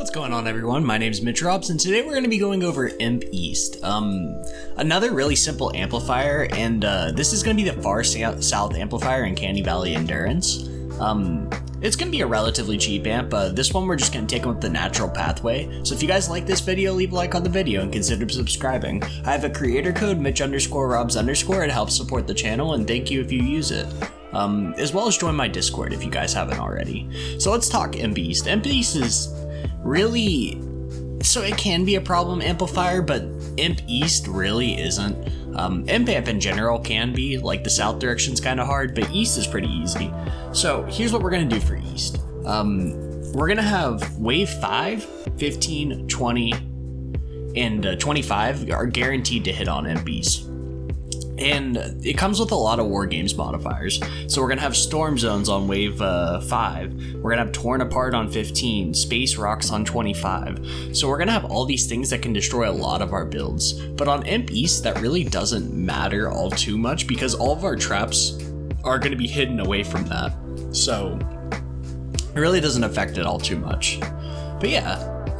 What's going on, everyone? My name is Mitch Robs, and today we're going to be going over Imp East. Another really simple amplifier, and this is going to be the far south amplifier in Canny Valley Endurance. It's going to be a relatively cheap amp. This one we're just going to take with the natural pathway. So if you guys like this video, leave a like on the video and consider subscribing. I have a creator code, Mitch_Robs_. It helps support the channel, and thank you if you use it. As well as join my Discord if you guys haven't already. So let's talk Imp East. Imp East is really, so it can be a problem amplifier, but Imp East really isn't. Imp Amp in general can be, like the south direction's kind of hard, but East is pretty easy. So here's what we're gonna do for East. We're gonna have wave 5, 15, 20, and 25 are guaranteed to hit on Imp East. And it comes with a lot of War Games modifiers. So we're going to have Storm Zones on wave 5. We're going to have Torn Apart on 15, Space Rocks on 25. So we're going to have all these things that can destroy a lot of our builds. But on Imp East, that really doesn't matter all too much because all of our traps are going to be hidden away from that. So it really doesn't affect it all too much. But yeah,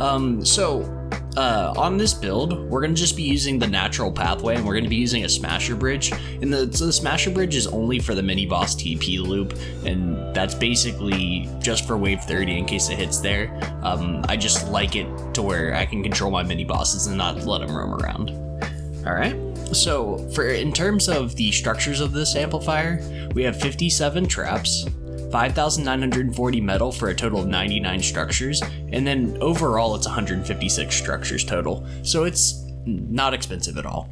on this build, we're going to just be using the natural pathway, and we're going to be using a smasher bridge. And the smasher bridge is only for the mini boss TP loop, and that's basically just for wave 30 in case it hits there. I just like it to where I can control my mini bosses and not let them roam around. Alright, so in terms of the structures of this amplifier, we have 57 traps, 5,940 metal for a total of 99 structures, and then overall it's 156 structures total, so it's not expensive at all.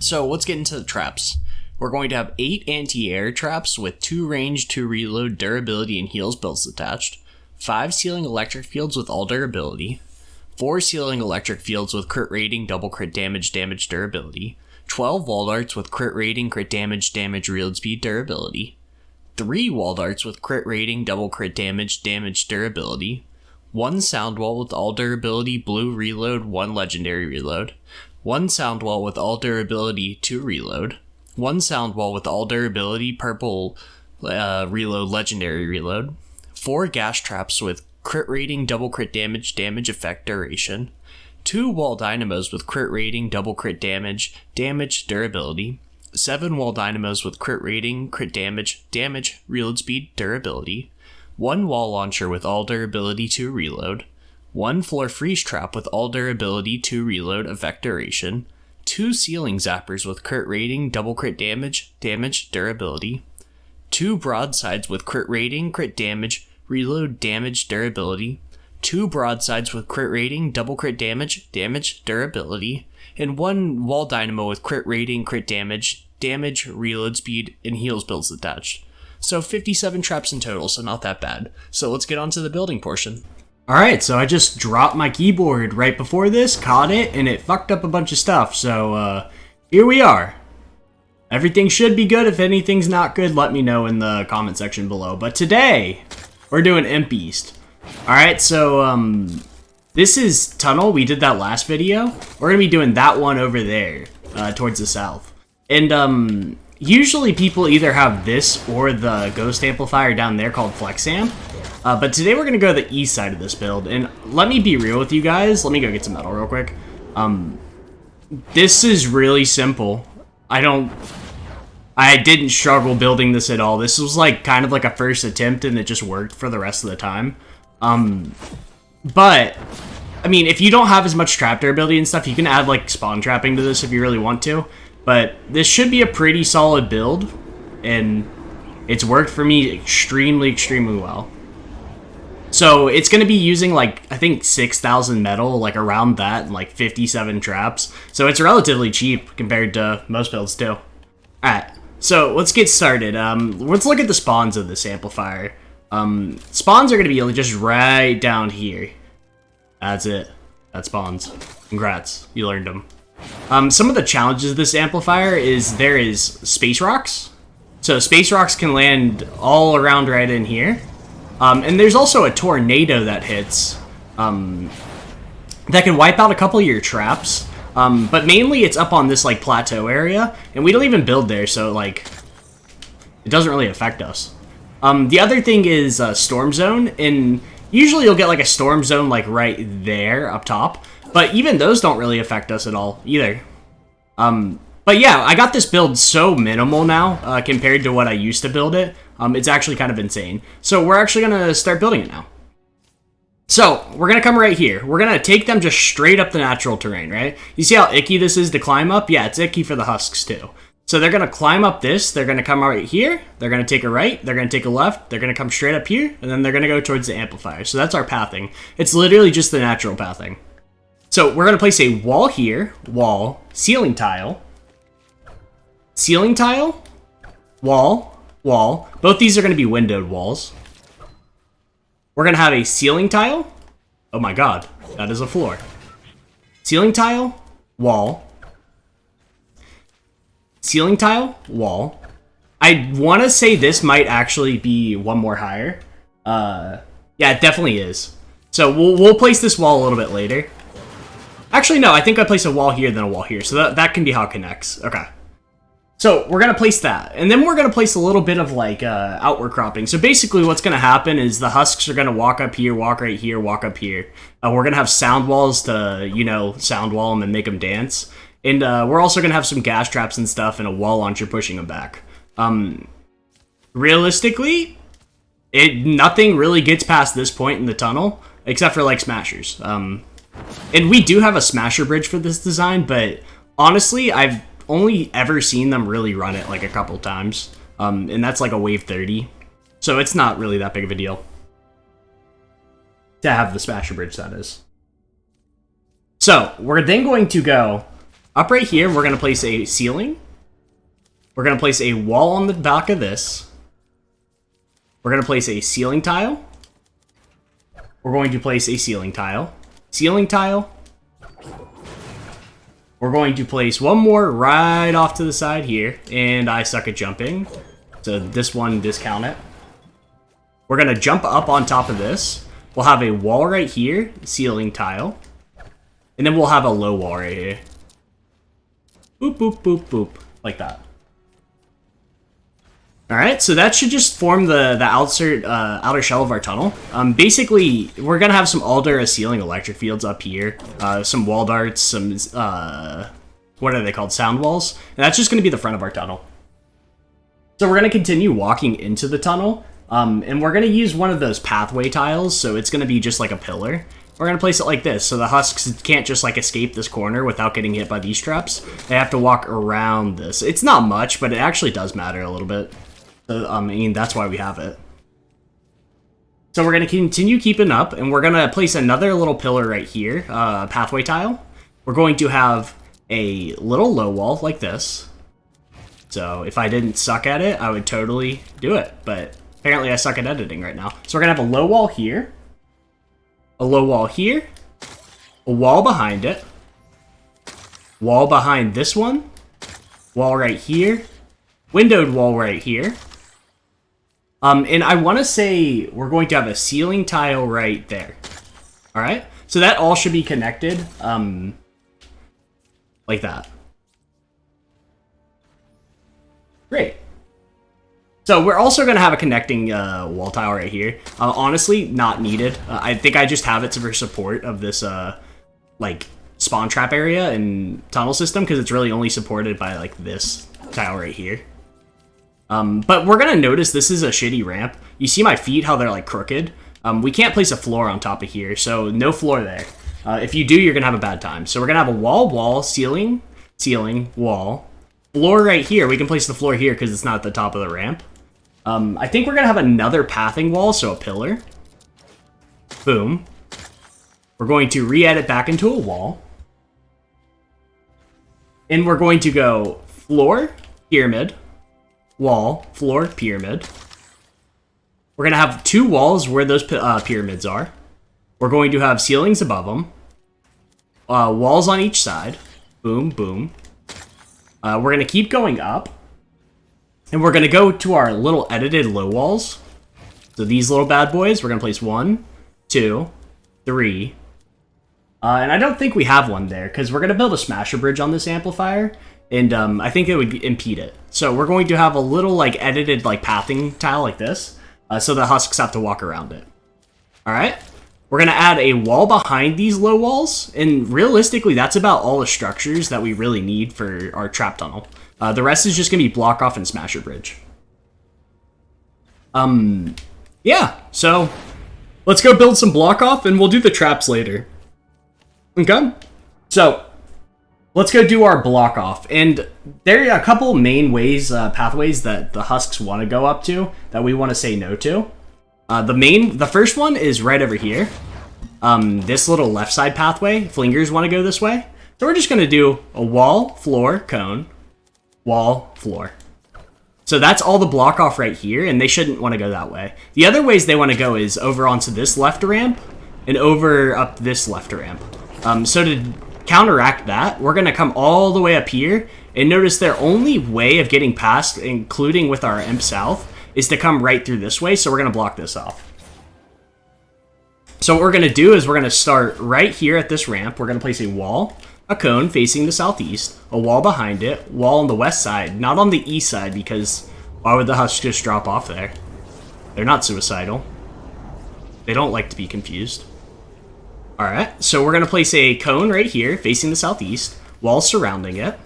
So let's get into the traps. We're going to have 8 anti-air traps with 2 range, 2 reload, durability, and heals builds attached, 5 Celing electric fields with all durability, 4 Celing electric fields with crit rating, double crit damage, durability, 12 wall darts with crit rating, crit damage, reload speed, durability, 3 wall darts with crit rating, double crit damage, durability, 1 sound wall with all durability, blue reload, 1 legendary reload, 1 sound wall with all durability, 2 reload, 1 sound wall with all durability, purple reload, legendary reload, 4 gas traps with crit rating, double crit damage, effect duration, 2 wall dynamos with crit rating, double crit damage, durability, 7 wall dynamos with crit rating, crit damage, reload speed, durability, 1 wall launcher with all durability, 2 reload, 1 floor freeze trap with all durability, 2 reload, effect duration, 2 ceiling zappers with crit rating, double crit damage, durability, 2 broadsides with crit rating, crit damage, reload, durability, 2 broadsides with crit rating, double crit damage, durability, and 1 wall dynamo with crit rating, crit damage, reload speed, and heals builds attached. So 57 traps in total, so not that bad. So let's get on to the building portion. Alright, so I just dropped my keyboard right before this, caught it, and it fucked up a bunch of stuff. So here we are. Everything should be good. If anything's not good, let me know in the comment section below. But today, we're doing Imp East. Alright, so this is Tunnel. We did that last video. We're going to be doing that one over there, towards the south. And usually people either have this or the ghost amplifier down there called Flex Amp. But today we're going to go to the east side of this build. And let me be real with you guys. Let me go get some metal real quick. This is really simple. I didn't struggle building this at all. This was like kind of like a first attempt, and it just worked for the rest of the time. But I mean, if you don't have as much trap durability and stuff, you can add like spawn trapping to this if you really want to. But this should be a pretty solid build, and it's worked for me extremely well. So it's going to be using like, I think 6,000 metal, like around that, and like 57 traps. So it's relatively cheap compared to most builds too. Alright, so let's get started. Let's look at the spawns of this amplifier. Spawns are going to be just right down here. That's it. That spawns. Congrats, you learned them. Some of the challenges of this amplifier is there is space rocks. So space rocks can land all around right in here. And there's also a tornado that hits that can wipe out a couple of your traps. But mainly it's up on this like plateau area, and we don't even build there, so like it doesn't really affect us. The other thing is Storm Zone, and Usually you'll get like a storm zone like right there up top, but even those don't really affect us at all either. But yeah, I got this build so minimal now compared to what I used to build it. It's actually kind of insane. So we're actually going to start building it now. So we're going to come right here. We're going to take them just straight up the natural terrain, right? You see how icky this is to climb up? Yeah, it's icky for the husks too. So they're going to climb up this. They're going to come right here. They're going to take a right. They're going to take a left. They're going to come straight up here. And then they're going to go towards the amplifier. So that's our pathing. It's literally just the natural pathing. So we're going to place a wall here. Wall. Ceiling tile. Ceiling tile. Wall. Wall. Both these are going to be windowed walls. We're going to have a ceiling tile. Oh my god. That is a floor. Ceiling tile. Wall. Ceiling tile, wall. I want to say this might actually be one more higher. Yeah, it definitely is. So we'll place this wall a little bit later. Actually, no, I think I place a wall here, then a wall here. So that can be how it connects. Okay. So we're going to place that. And then we're going to place a little bit of like outward cropping. So basically what's going to happen is the husks are going to walk up here, walk right here, walk up here. We're going to have sound walls to, you know, sound wall them and make them dance. And we're also going to have some gas traps and stuff and a wall launcher pushing them back. Realistically, nothing really gets past this point in the tunnel, except for, like, smashers. And we do have a smasher bridge for this design, but honestly, I've only ever seen them really run it, like, a couple times. And that's, like, a wave 30. So it's not really that big of a deal to have the smasher bridge, that is. So we're then going to go up right here. We're going to place a ceiling. We're going to place a wall on the back of this. We're going to place a ceiling tile. We're going to place a ceiling tile. Ceiling tile. We're going to place one more right off to the side here. And I suck at jumping. So this one, discount it. We're going to jump up on top of this. We'll have a wall right here. Ceiling tile. And then we'll have a low wall right here. Boop, boop, boop, boop. Like that. Alright, so that should just form the outer shell of our tunnel. Basically, we're going to have some Alder ceiling electric fields up here. Some wall darts, some, what are they called? Sound walls. And that's just going to be the front of our tunnel. So we're going to continue walking into the tunnel. And we're going to use one of those pathway tiles, so it's going to be just like a pillar. We're going to place it like this, so the husks can't just, like, escape this corner without getting hit by these traps. They have to walk around this. It's not much, but it actually does matter a little bit. I mean, that's why we have it. So we're going to continue keeping up, and we're going to place another little pillar right here, pathway tile. We're going to have a little low wall like this. So if I didn't suck at it, I would totally do it, but apparently I suck at editing right now. So we're going to have a low wall here. A low wall here, a wall behind it, wall behind this one, wall right here, windowed wall right here. And I want to say we're going to have a ceiling tile right there. All right, so that all should be connected, like that. Great. So we're also going to have a connecting wall tile right here. Honestly, not needed. I think I just have it for support of this, like, spawn trap area and tunnel system, because it's really only supported by, like, this tile right here. But we're going to notice this is a shitty ramp. You see my feet, how they're, like, crooked? We can't place a floor on top of here, so no floor there. If you do, you're going to have a bad time. So we're going to have a wall, ceiling, wall. Floor right here. We can place the floor here because it's not at the top of the ramp. I think we're going to have another pathing wall, so a pillar. Boom. We're going to re-edit back into a wall. And we're going to go floor, pyramid, wall, floor, pyramid. We're going to have two walls where those pyramids are. We're going to have ceilings above them. Walls on each side. Boom, boom. We're going to keep going up. And we're going to go to our little edited low walls. So these little bad boys, we're going to place 1, 2, 3. And I don't think we have one there, because we're going to build a smasher bridge on this amplifier. And I think it would impede it. So we're going to have a little, like, edited, like, pathing tile like this. So the husks have to walk around it. All right. We're going to add a wall behind these low walls, and realistically, that's about all the structures that we really need for our trap tunnel. The rest is just going to be block off and smasher bridge. Yeah, so let's go build some block off, and we'll do the traps later. Okay? So, let's go do our block off, and there are a couple main ways, pathways that the husks want to go up to that we want to say no to. The first one is right over here. This little left side pathway, flingers want to go this way. So we're just going to do a wall, floor, cone, wall, floor. So that's all the block off right here, and they shouldn't want to go that way. The other ways they want to go is over onto this left ramp and over up this left ramp. So to counteract that, we're going to come all the way up here, and notice their only way of getting past, including with our Imp South, is to come right through this way, so we're going to block this off. So what we're going to do is we're going to start right here at this ramp. We're going to place a wall, a cone facing the southeast, a wall behind it, wall on the west side, not on the east side, because why would the husks just drop off there? They're not suicidal. They don't like to be confused. Alright, so we're going to place a cone right here facing the southeast, wall surrounding it.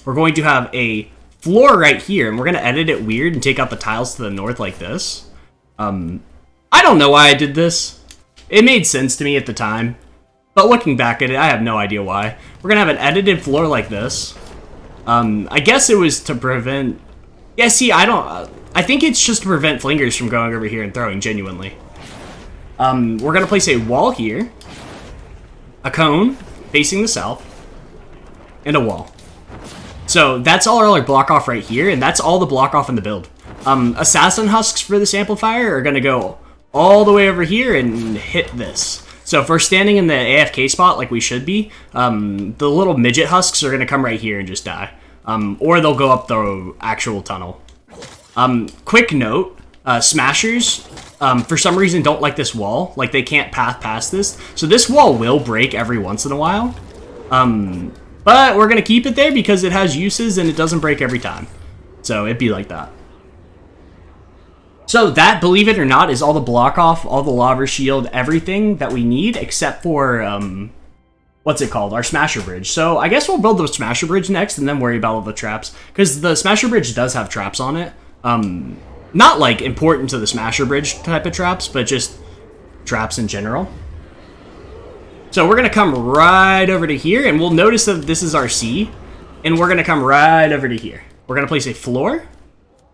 We're going to have a floor right here, and we're going to edit it weird and take out the tiles to the north like this. I don't know why I did this. It made sense to me at the time, but looking back at it, I have no idea why. We're going to have an edited floor like this. I guess it was to prevent... Yeah, see, I think it's just to prevent flingers from going over here and throwing, genuinely. We're going to place a wall here, a cone facing the south, and a wall. So that's all our block off right here, and that's all the block off in the build. Assassin husks for this amplifier are going to go all the way over here and hit this. So if we're standing in the AFK spot like we should be, the little midget husks are going to come right here and just die. Or they'll go up the actual tunnel. Quick note, smashers, for some reason don't like this wall. Like they can't path past this. So this wall will break every once in a while. But we're going to keep it there because it has uses and it doesn't break every time. So it'd be like that. So that, believe it or not, is all the block off, all the lava shield, everything that we need except for, what's it called? Our smasher bridge. So I guess we'll build the smasher bridge next and then worry about all the traps. Because the smasher bridge does have traps on it. Not like important to the smasher bridge type of traps, but just traps in general. So we're going to come right over to here, and we'll notice that this is our C, and we're going to come right over to here. We're going to place a floor,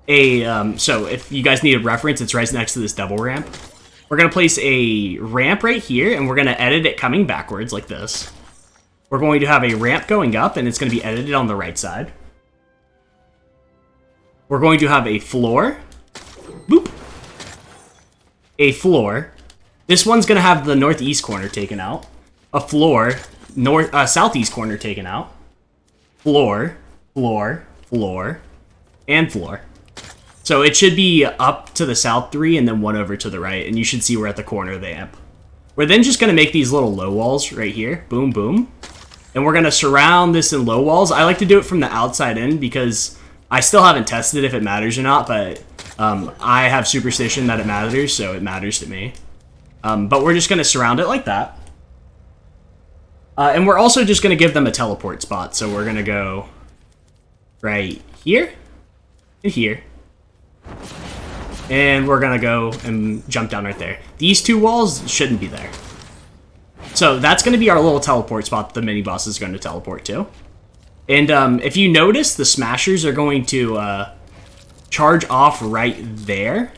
so if you guys need a reference, it's right next to this double ramp. We're going to place a ramp right here, and we're going to edit it coming backwards like this. We're going to have a ramp going up, and it's going to be edited on the right side. We're going to have a floor. Boop. A floor. This one's going to have the northeast corner taken out. A floor, southeast corner taken out. Floor, floor, floor, and floor. So it should be up to the south 3 and then one over to the right, and you should see we're at the corner of the amp. We're then just going to make these little low walls right here. Boom, boom. And we're going to surround this in low walls. I like to do it from the outside in because I still haven't tested if it matters or not, but I have superstition that it matters, so it matters to me. But we're just going to surround it like that. And we're also just going to give them a teleport spot. So we're going to go right here and here. And we're going to go and jump down right there. These two walls shouldn't be there. So that's going to be our little teleport spot that the mini-boss is going to teleport to. And if you notice, the smashers are going to charge off right there.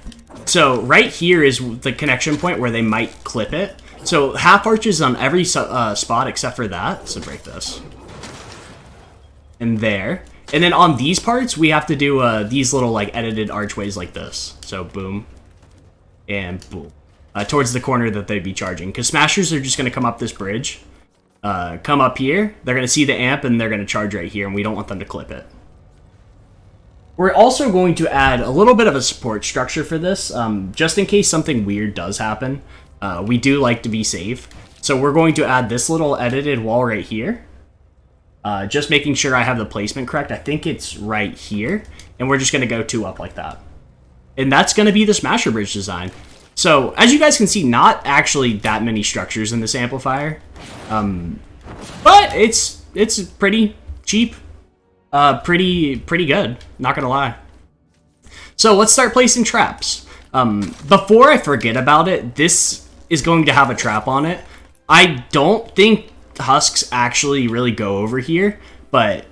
So right here is the connection point where they might clip it. So half arches on every spot except for that. So break this. And there. And then on these parts, we have to do these little like edited archways like this. So boom. And boom. Towards the corner that they'd be charging. Because smashers are just going to come up this bridge. Come up here. They're going to see the amp and they're going to charge right here. And we don't want them to clip it. We're also going to add a little bit of a support structure for this. Just in case something weird does happen. We do like to be safe. So we're going to add this little edited wall right here. Just making sure I have the placement correct. I think it's right here. And we're just going to go 2 up like that. And that's going to be the Smasher Bridge design. So, as you guys can see, not actually that many structures in this amplifier. But it's pretty cheap. Pretty good, not gonna lie. So let's start placing traps. Before I forget about it, this is going to have a trap on it. I don't think husks actually really go over here, but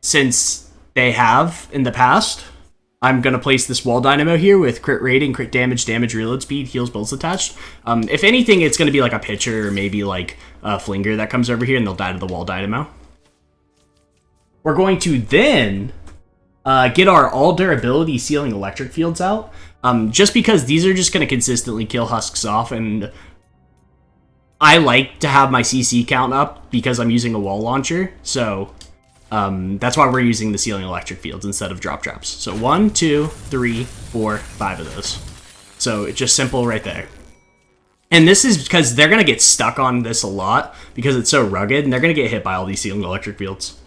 since they have in the past, I'm going to place this wall dynamo here with crit rating, crit damage, damage, reload speed, heals, bullets attached. If anything, it's going to be like a pitcher or maybe like a flinger that comes over here and they'll die to the wall dynamo. We're going to then get our all durability sealing electric fields out, just because these are just going to consistently kill husks off, and I like to have my CC count up because I'm using a wall launcher, so that's why we're using the sealing electric fields instead of drop traps. So 1, 2, 3, 4, 5 of those. So it's just simple right there. And this is because they're going to get stuck on this a lot because it's so rugged, and they're going to get hit by all these sealing electric fields.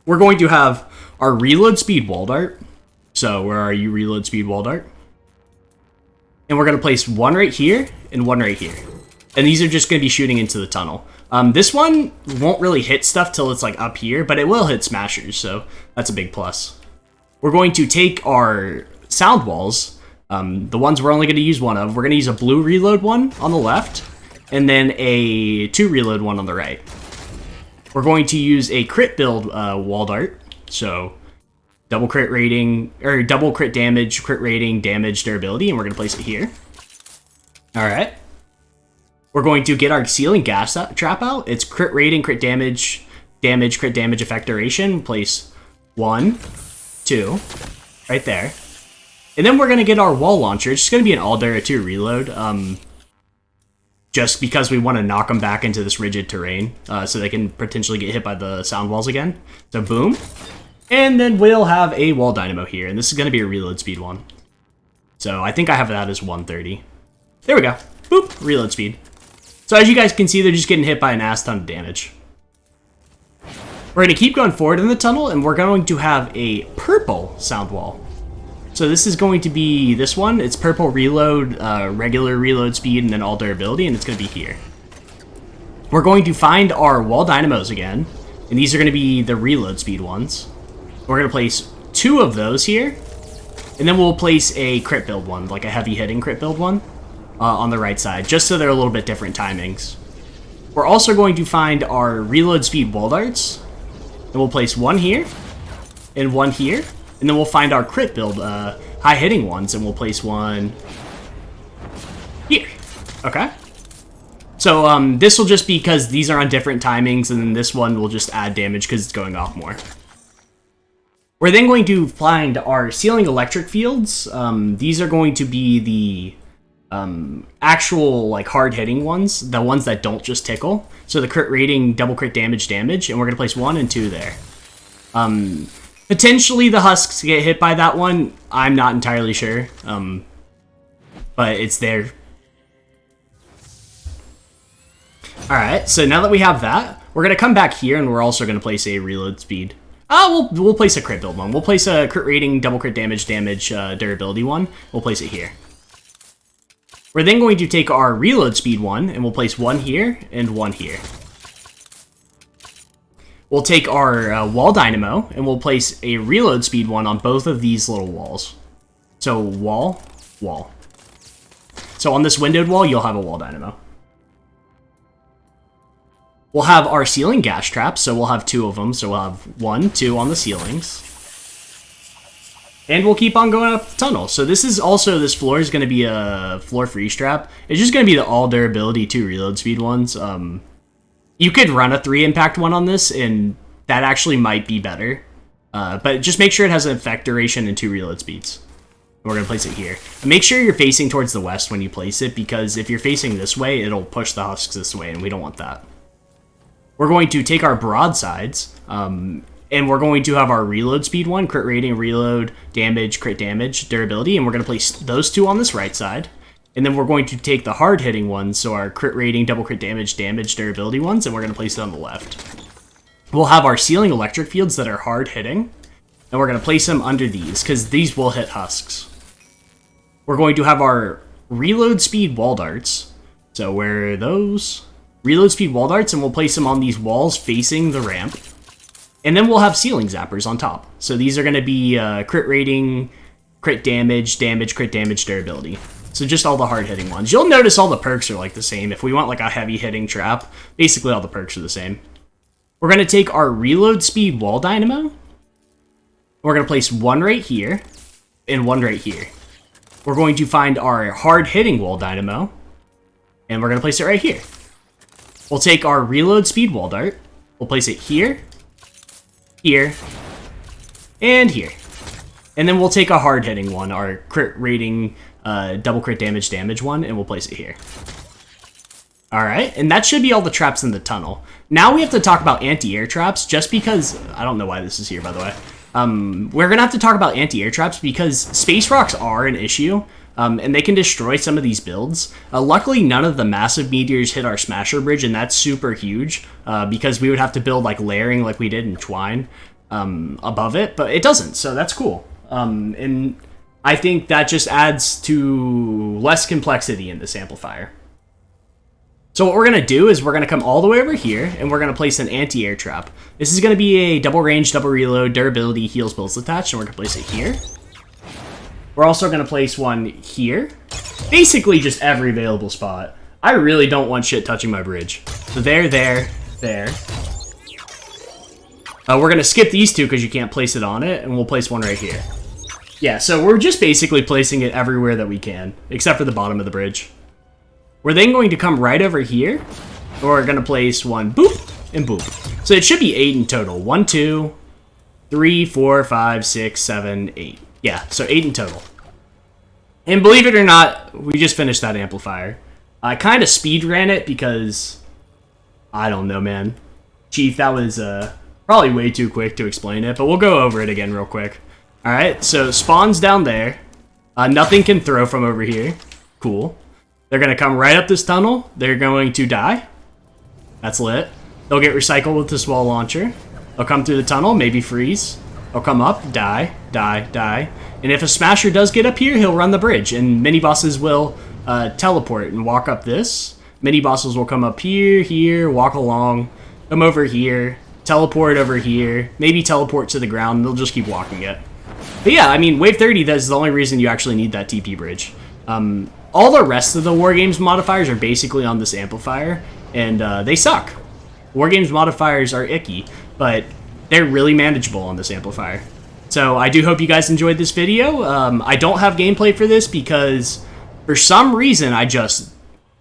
We're going to have our reload speed wall dart. So where are you, reload speed wall dart? And we're going to place one right here and one right here. And these are just going to be shooting into the tunnel. This one won't really hit stuff till it's like up here, but it will hit smashers, so that's a big plus. We're going to take our sound walls, the ones we're only going to use one of. We're going to use a blue reload one on the left, and then a 2 reload one on the right. We're going to use a crit build wall dart, so double crit rating, or double crit damage, crit rating, damage, durability, and we're going to place it here. Alright. We're going to get our Celing Gas Trap out. It's crit rating, crit damage, damage, crit damage, effect duration. Place 1, 2, right there. And then we're going to get our Wal Launcher. It's just going to be an all-dare 2 reload. Just because we want to knock them back into this rigid terrain so they can potentially get hit by the sound walls again. So boom. And then we'll have a wall dynamo here. And this is going to be a reload speed one. So I think I have that as 130. There we go. Boop. Reload speed. So as you guys can see, they're just getting hit by an ass ton of damage. We're going to keep going forward in the tunnel, and we're going to have a purple sound wall. So this is going to be this one. It's purple reload, regular reload speed, and then all durability, and it's going to be here. We're going to find our wall dynamos again, and these are going to be the reload speed ones. We're going to place 2 of those here, and then we'll place a crit build one, like a heavy hitting crit build one. On the right side, just so they're a little bit different timings. We're also going to find our reload speed wall darts, and we'll place one here, and one here, and then we'll find our crit build high hitting ones, and we'll place one here. Okay. So this will just be because these are on different timings, and then this one will just add damage because it's going off more. We're then going to find our sealing electric fields. These are going to be the actual like hard hitting ones, the ones that don't just tickle. So the crit rating, double crit damage, and we're gonna place 1 and 2 there. Potentially the husks get hit by that one. I'm not entirely sure, but it's there. All right, so now that we have that, we're gonna come back here and we're also gonna place a reload speed. We'll place a crit build one. We'll place a crit rating, double crit damage, durability one. We'll place it here. We're then going to take our reload speed one, and we'll place 1 here and 1 here. We'll take our wall dynamo, and we'll place a reload speed one on both of these little walls. So wall, wall. So on this windowed wall, you'll have a wall dynamo. We'll have our Celing Gas Trap, so we'll have 2 of them. So we'll have 1, 2 on the ceilings. And we'll keep on going up the tunnel. So this floor is going to be a floor freeze trap. It's just going to be the all durability 2 reload speed ones. You could run a 3 impact one on this, and that actually might be better. But just make sure it has an effect duration and 2 reload speeds. And we're going to place it here. And make sure you're facing towards the west when you place it, because if you're facing this way, it'll push the husks this way, and we don't want that. We're going to take our broadsides, and we're going to have our reload speed one, crit rating, reload, damage, crit damage, durability, and we're going to place those 2 on this right side. And then we're going to take the hard hitting ones, so our crit rating, double crit damage, durability ones, and we're going to place it on the left. We'll have our sealing electric fields that are hard hitting, and we're going to place them under these, because these will hit husks. We're going to have our reload speed wall darts. So where are those? Reload speed wall darts, and we'll place them on these walls facing the ramp. And then we'll have ceiling zappers on top. So these are going to be crit rating, crit damage, crit damage, durability. So just all the hard-hitting ones. You'll notice all the perks are like the same. If we want like a heavy-hitting trap, basically all the perks are the same. We're going to take our reload speed wall dynamo. We're going to place one right here and one right here. We're going to find our hard-hitting wall dynamo, and we're going to place it right here. We'll take our reload speed wall dart. We'll place it here, here, and here. And then we'll take a hard-hitting one, our crit rating, double crit damage one, and we'll place it here. Alright, and that should be all the traps in the tunnel. Now we have to talk about anti-air traps, just because... I don't know why this is here, by the way. We're going to have to talk about anti-air traps because space rocks are an issue, and they can destroy some of these builds. Luckily, none of the massive meteors hit our Smasher Bridge, and that's super huge, because we would have to build like layering like we did in Twine above it, but it doesn't, so that's cool. And I think that just adds to less complexity in this amplifier. So what we're going to do is we're going to come all the way over here, and we're going to place an anti-air trap. This is going to be a double range, double reload, durability, heals, builds attached, and we're going to place it here. We're also going to place one here. Basically just every available spot. I really don't want shit touching my bridge. So there. We're going to skip these two because you can't place it on it, and we'll place one right here. Yeah, so we're just basically placing it everywhere that we can, except for the bottom of the bridge. We're then going to come right over here, and we're going to place one boop and boop. So it should be 8 in total. 1, 2, 3, 4, 5, 6, 7, 8. Yeah, so 8 in total. And believe it or not, we just finished that amplifier. I kind of speed ran it because, I don't know, man. Chief, that was probably way too quick to explain it, but we'll go over it again real quick. Alright, so spawns down there. Nothing can throw from over here. Cool. They're going to come right up this tunnel. They're going to die. That's lit. They'll get recycled with this Wal Launcher. They'll come through the tunnel, maybe freeze. They'll come up, die. And if a Smasher does get up here, he'll run the bridge. And mini-bosses will teleport and walk up this. Mini-bosses will come up here, walk along, come over here, teleport over here, maybe teleport to the ground, and they'll just keep walking it. But yeah, I mean, Wave 30, that's the only reason you actually need that TP bridge. All the rest of the Wargames modifiers are basically on this amplifier, and they suck. Wargames modifiers are icky, but they're really manageable on this amplifier. So I do hope you guys enjoyed this video. I don't have gameplay for this because for some reason I just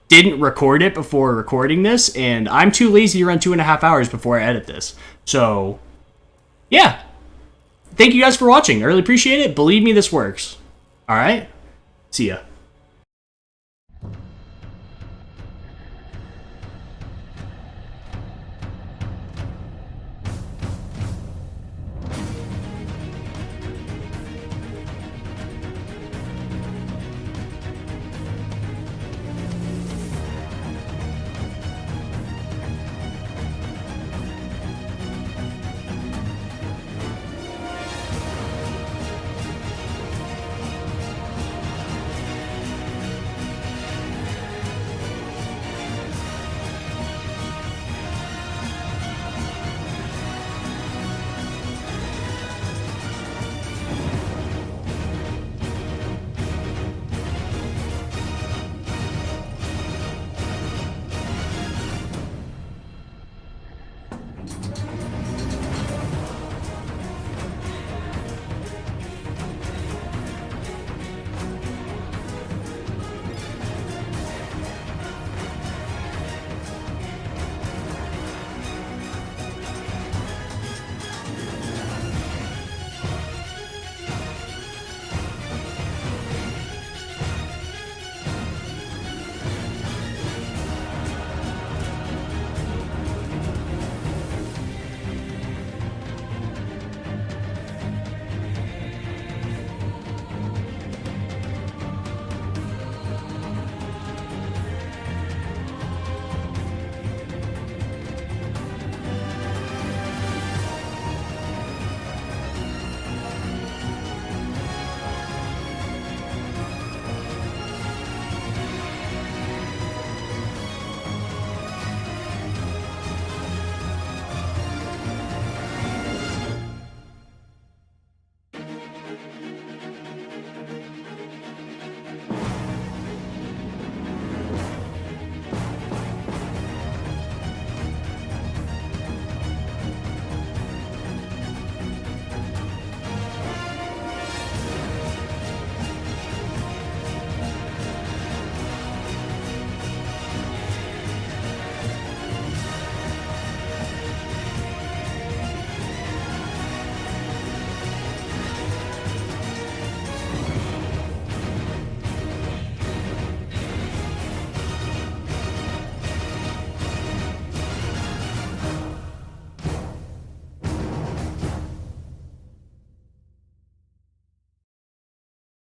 didn't record it before recording this, and I'm too lazy to run 2.5 hours before I edit this. So, yeah. Thank you guys for watching. I really appreciate it. Believe me, this works. Alright? See ya.